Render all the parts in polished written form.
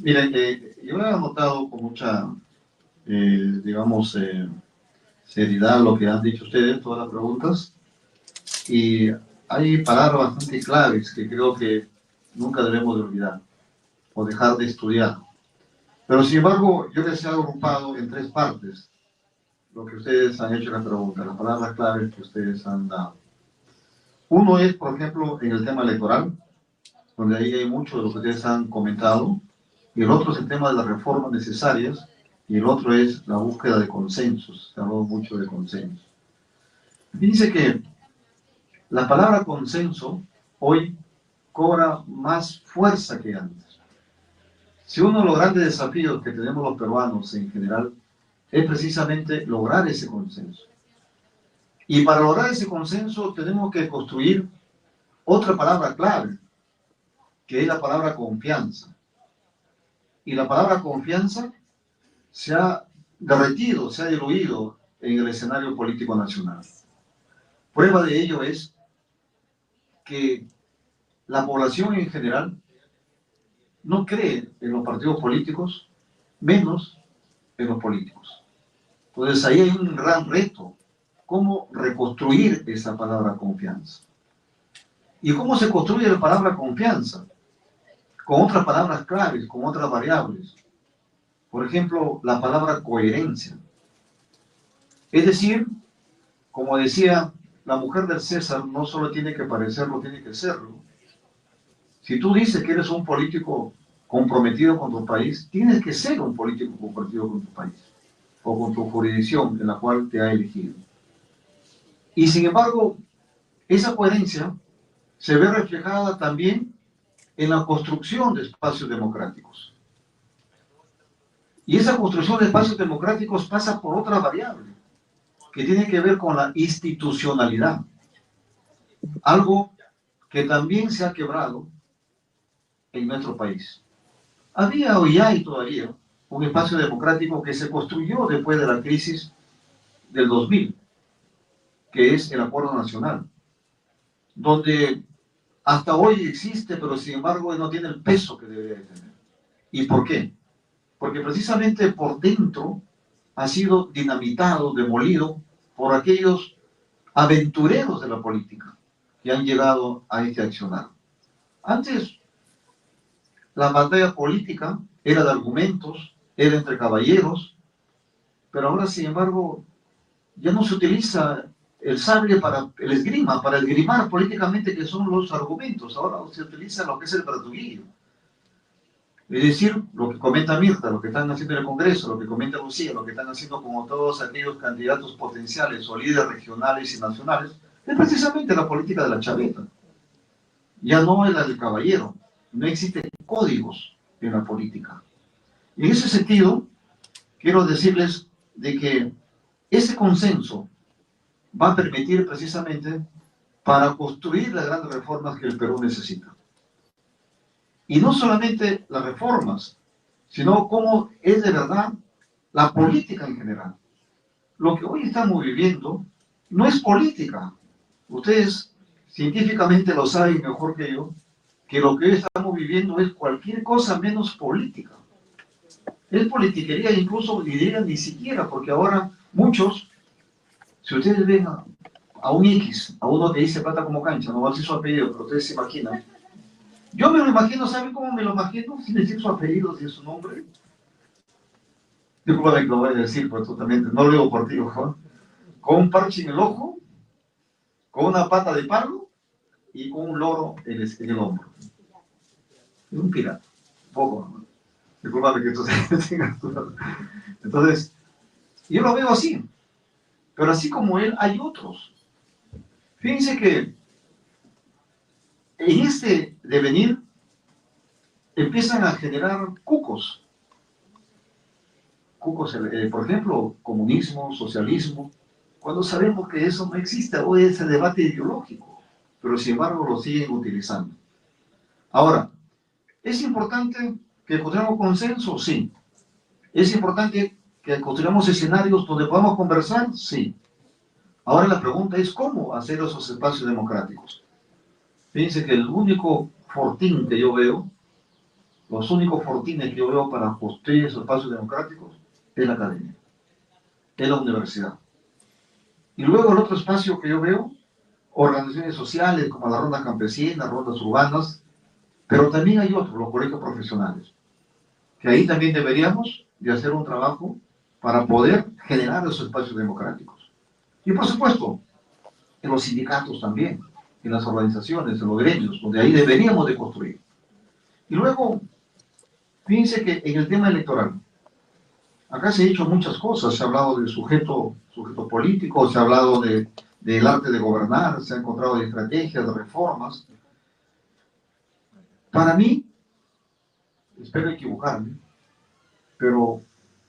Miren, yo he anotado con mucha, digamos, seriedad lo que han dicho ustedes, todas las preguntas, y hay palabras bastante claves que creo que nunca debemos de olvidar o dejar de estudiar. Pero sin embargo, yo les he agrupado en tres partes lo que ustedes han hecho en la pregunta, las palabras claves que ustedes han dado. Uno es, por ejemplo, en el tema electoral, donde ahí hay mucho de lo que ustedes han comentado, y el otro es el tema de las reformas necesarias, y el otro es la búsqueda de consensos. Se habló mucho de consenso. Dice que la palabra consenso hoy cobra más fuerza que antes. Si uno de los grandes desafíos que tenemos los peruanos en general es precisamente lograr ese consenso. Y para lograr ese consenso tenemos que construir otra palabra clave, que es la palabra confianza. Y la palabra confianza se ha derretido, se ha diluido en el escenario político nacional. Prueba de ello es que la población en general no cree en los partidos políticos, menos en los políticos. Entonces ahí hay un gran reto, cómo reconstruir esa palabra confianza. ¿Y cómo se construye la palabra confianza? Con otras palabras claves, con otras variables. Por ejemplo, la palabra coherencia. Es decir, como decía, la mujer del César no solo tiene que parecerlo, tiene que serlo. Si tú dices que eres un político comprometido con tu país, tienes que ser un político comprometido con tu país o con tu jurisdicción en la cual te ha elegido. Y sin embargo, esa coherencia se ve reflejada también en la construcción de espacios democráticos. Y esa construcción de espacios democráticos pasa por otra variable, que tiene que ver con la institucionalidad. Algo que también se ha quebrado en nuestro país. Había hoy hay todavía un espacio democrático que se construyó después de la crisis del 2000, que es el Acuerdo Nacional, donde hasta hoy existe, pero sin embargo no tiene el peso que debería tener. ¿Y por qué? Porque precisamente por dentro ha sido dinamitado, demolido por aquellos aventureros de la política que han llegado a este accionar. Antes, la batalla política era de argumentos, era entre caballeros, pero ahora, sin embargo, ya no se utiliza el sable para el esgrima, para esgrimar políticamente que son los argumentos, ahora se utiliza lo que es el verduguillo. Es decir, lo que comenta Mirta, lo que están haciendo en el Congreso, lo que comenta Lucía, lo que están haciendo como todos aquellos candidatos potenciales o líderes regionales y nacionales, es precisamente la política de la chaveta. Ya no es la del caballero, no existen códigos en la política. Y en ese sentido, quiero decirles de que ese consenso va a permitir precisamente para construir las grandes reformas que el Perú necesita. Y no solamente las reformas, sino cómo es de verdad la política en general. Lo que hoy estamos viviendo no es política. Ustedes científicamente lo saben mejor que yo, que lo que hoy estamos viviendo es cualquier cosa menos política. Es politiquería, incluso diría ni siquiera, porque ahora muchos, si ustedes ven a un X, a uno que dice plata como cancha, no va a decir su apellido, pero ustedes se imaginan. Yo me lo imagino, ¿saben cómo me lo imagino? Sin decir su apellido, sin su nombre. Disculpame que lo voy a decir, pero totalmente, no lo digo por ti, ojo. Con un parche en el ojo, con una pata de palo y con un loro en el hombro. Es un pirata, poco, ¿no? Disculpame que entonces tengas tu... Entonces, yo lo veo así, pero así como él hay otros. Fíjense que en este devenir empiezan a generar cucos. Cucos, por ejemplo, comunismo, socialismo, cuando sabemos que eso no existe, hoy ese debate ideológico, pero sin embargo lo siguen utilizando. Ahora, ¿es importante que construyamos consenso? Sí. ¿Es importante que construyamos escenarios donde podamos conversar? Sí. Ahora la pregunta es cómo hacer esos espacios democráticos. Fíjense que el único fortín que yo veo los únicos fortines que yo veo para construir esos espacios democráticos es la academia, es la universidad. Y luego el otro espacio que yo veo, organizaciones sociales como las rondas campesinas, rondas urbanas, pero también hay otros, los colegios profesionales, que ahí también deberíamos de hacer un trabajo para poder generar esos espacios democráticos. Y por supuesto, en los sindicatos también, en las organizaciones, en los gremios, donde ahí deberíamos de construir. Y luego, fíjense que en el tema electoral, acá se ha dicho muchas cosas, se ha hablado del sujeto político, se ha hablado del arte de gobernar, se ha encontrado de estrategias, de reformas. Para mí, espero equivocarme, pero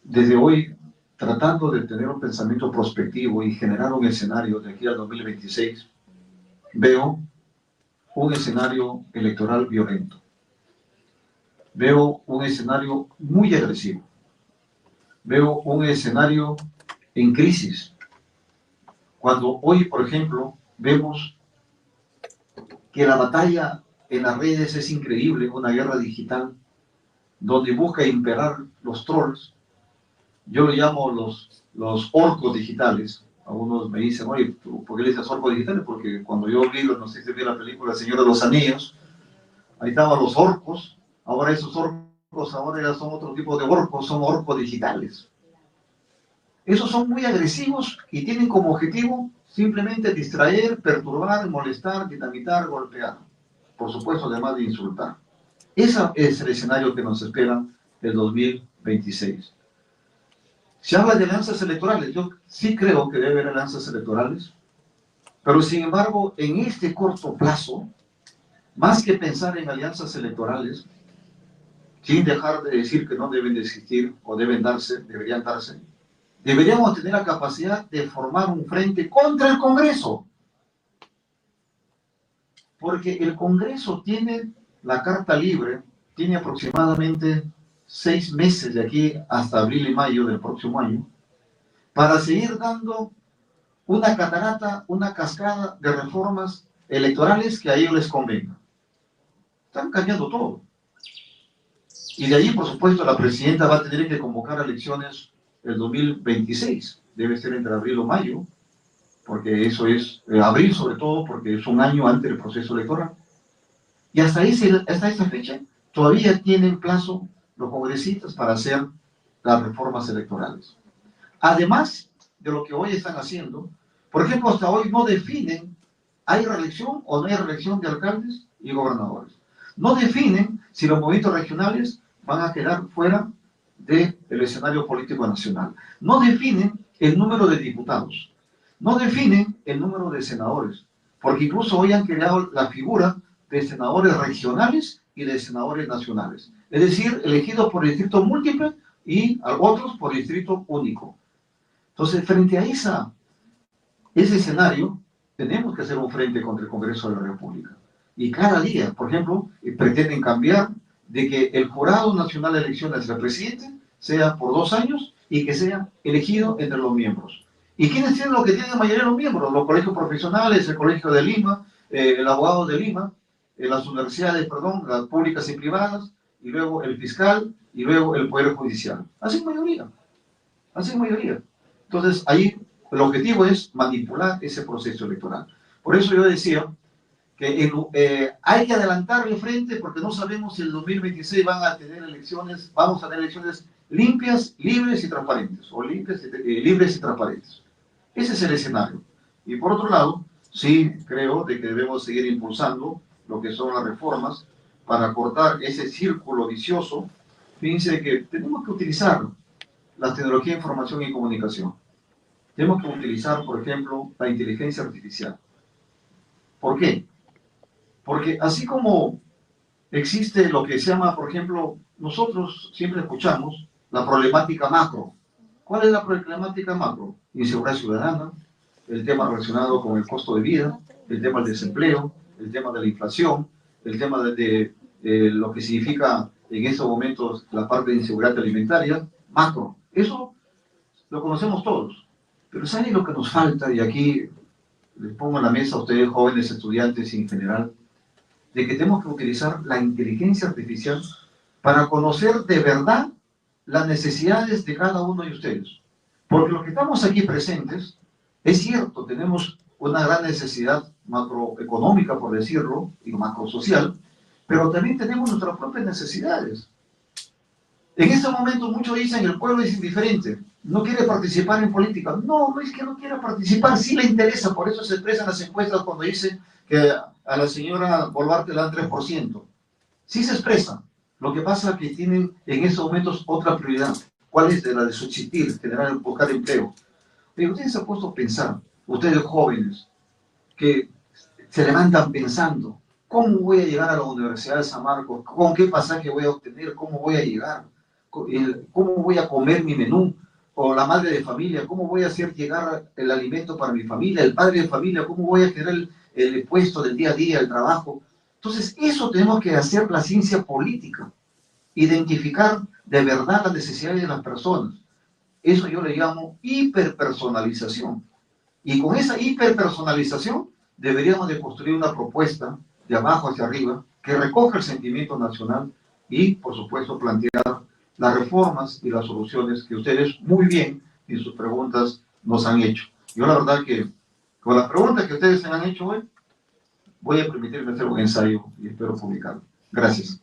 desde hoy, tratando de tener un pensamiento prospectivo y generar un escenario de aquí al 2026, veo un escenario electoral violento. Veo un escenario muy agresivo. Veo un escenario en crisis. Cuando hoy, por ejemplo, vemos que la batalla en las redes es increíble, una guerra digital, donde busca imperar los trolls. Yo lo llamo los orcos digitales. Algunos me dicen, oye, ¿por qué le dices orcos digitales? Porque cuando yo vi, no sé si vi la película El Señor de los Anillos, ahí estaban los orcos, ahora esos orcos ahora ya son otro tipo de orcos, son orcos digitales. Esos son muy agresivos y tienen como objetivo simplemente distraer, perturbar, molestar, dinamitar, golpear. Por supuesto, además de insultar. Ese es el escenario que nos espera el 2026. Se habla de alianzas electorales. Yo sí creo que debe haber alianzas electorales, pero sin embargo, en este corto plazo, más que pensar en alianzas electorales, sin dejar de decir que no deben de existir o deben darse, deberían darse, deberíamos tener la capacidad de formar un frente contra el Congreso. Porque el Congreso tiene la carta libre, tiene aproximadamente 6 meses de aquí hasta abril y mayo del próximo año, para seguir dando una catarata, una cascada de reformas electorales que a ellos les convenga. Están cambiando todo. Y de ahí, por supuesto, la presidenta va a tener que convocar elecciones el 2026. Debe ser entre abril o mayo, porque eso es, abril sobre todo, porque es un año antes del proceso electoral. Y hasta esa fecha todavía tienen plazo los congresistas para hacer las reformas electorales. Además de lo que hoy están haciendo, por ejemplo, hasta hoy no definen, ¿hay reelección o no hay reelección de alcaldes y gobernadores? No definen si los movimientos regionales van a quedar fuera del escenario político nacional. No definen el número de diputados. No definen el número de senadores. Porque incluso hoy han creado la figura de senadores regionales y de senadores nacionales. Es decir, elegidos por distrito múltiple y otros por distrito único. Entonces, frente a ese escenario, tenemos que hacer un frente contra el Congreso de la República. Y cada día, por ejemplo, pretenden cambiar de que el Jurado Nacional de Elecciones del presidente sea por 2 años y que sea elegido entre los miembros. ¿Y quiénes tienen lo que tienen la mayoría de los miembros? Los colegios profesionales, el Colegio de Lima, el abogado de Lima, las universidades, perdón, las públicas y privadas, y luego el fiscal, y luego el Poder Judicial. Así es mayoría. Así es mayoría. Entonces, ahí el objetivo es manipular ese proceso electoral. Por eso yo decía que hay que adelantar el frente porque no sabemos si el 2026 van a tener elecciones, vamos a tener elecciones limpias, libres y transparentes, o libres y transparentes. Ese es el escenario. Y por otro lado, sí creo de que debemos seguir impulsando lo que son las reformas para cortar ese círculo vicioso. Fíjense que tenemos que utilizar la tecnología de información y comunicación. Tenemos que utilizar, por ejemplo, la inteligencia artificial. ¿Por qué? Porque así como existe lo que se llama, por ejemplo, nosotros siempre escuchamos la problemática macro. ¿Cuál es la problemática macro? Inseguridad ciudadana, el tema relacionado con el costo de vida, el tema del desempleo, el tema de la inflación, el tema de lo que significa en estos momentos la parte de inseguridad alimentaria, macro. Eso lo conocemos todos. Pero ¿saben lo que nos falta? Y aquí les pongo en la mesa a ustedes, jóvenes estudiantes y en general, de que tenemos que utilizar la inteligencia artificial para conocer de verdad las necesidades de cada uno de ustedes. Porque los que estamos aquí presentes, es cierto, tenemos una gran necesidad macroeconómica, por decirlo, y macrosocial, pero también tenemos nuestras propias necesidades. En este momento muchos dicen que el pueblo es indiferente, no quiere participar en política. No, no es que no quiera participar, sí le interesa, por eso se expresan las encuestas cuando dicen que a la señora Boluarte le dan 3%. Sí se expresan. Lo que pasa es que tienen en estos momentos otra prioridad. ¿Cuál es? La de subsistir, generar, buscar empleo. Pero ustedes se han puesto a pensar, ustedes jóvenes, que se levantan pensando, ¿cómo voy a llegar a la Universidad de San Marcos? ¿Con qué pasaje voy a obtener? ¿Cómo voy a llegar? ¿Cómo voy a comer mi menú? O la madre de familia, ¿cómo voy a hacer llegar el alimento para mi familia? El padre de familia, ¿cómo voy a generar el puesto del día a día, el trabajo? Entonces, eso tenemos que hacer la ciencia política, identificar de verdad las necesidades de las personas. Eso yo le llamo hiperpersonalización. Y con esa hiperpersonalización deberíamos de construir una propuesta de abajo hacia arriba que recoja el sentimiento nacional y, por supuesto, plantear las reformas y las soluciones que ustedes muy bien en sus preguntas nos han hecho. Yo la verdad que con las preguntas que ustedes se han hecho hoy, voy a permitirme hacer un ensayo y espero publicarlo. Gracias.